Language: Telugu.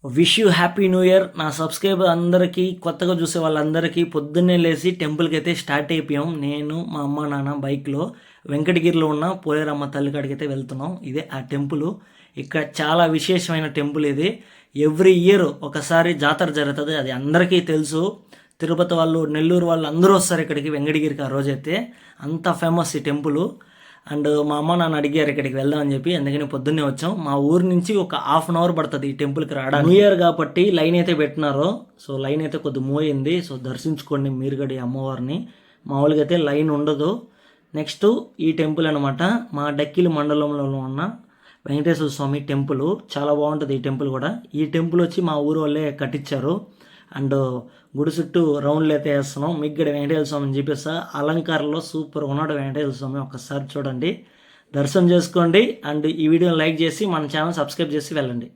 Wish you happy new year. నా సబ్స్క్రైబర్ అందరికీ, కొత్తగా చూసే వాళ్ళందరికీ పొద్దున్నే లేచి టెంపుల్కి అయితే స్టార్ట్ అయిపోయాం. నేను మా అమ్మ నాన్న బైక్లో వెంకటగిరిలో ఉన్న పోలేరమ్మ తల్లికాడికి అయితే వెళ్తున్నాం. ఇదే ఆ టెంపుల్. ఇక్కడ చాలా విశేషమైన టెంపుల్ ఇది. ఎవ్రీ ఇయర్ ఒకసారి జాతర జరుగుతుంది, అది అందరికీ తెలుసు. తిరుపతి వాళ్ళు, నెల్లూరు వాళ్ళు అందరూ వస్తారు ఇక్కడికి, వెంకటగిరికి. ఆ రోజైతే అంత ఫేమస్ ఈ టెంపుల్. అండ్ మా అమ్మ నాన్న అడిగారు ఇక్కడికి వెళ్దామని చెప్పి, అందుకని పొద్దున్నే వచ్చాం. మా ఊరు నుంచి ఒక ½ అవర్ పడుతుంది ఈ టెంపుల్కి రావడానికి. న్యూ ఇయర్ కాబట్టి లైన్ అయితే పెట్టినారు. సో లైన్ అయితే కొద్దిగా మూవ్ అయింది. సో దర్శించుకోండి మీరు కూడా ఈ అమ్మవారిని. మామూలుగా అయితే లైన్ ఉండదు. నెక్స్ట్ ఈ టెంపుల్ అనమాట, మా డక్కిలి మండలంలో ఉన్న వెంకటేశ్వర స్వామి టెంపుల్. చాలా బాగుంటుంది ఈ టెంపుల్ కూడా. ఈ టెంపుల్ వచ్చి మా ఊరు వాళ్ళే కట్టించారు. అండ్ గుడి చుట్టూ రౌండ్లు అయితే వేస్తున్నాం. మీకు కూడా వెంకటేశ్వర స్వామిని చూపిస్తా. అలంకారంలో సూపర్ ఉన్నాడు వెంకటేశ్వర స్వామి. ఒక్కసారి చూడండి, దర్శనం చేసుకోండి. అండ్ ఈ వీడియోని లైక్ చేసి మన ఛానల్ సబ్స్క్రైబ్ చేసి వెళ్ళండి.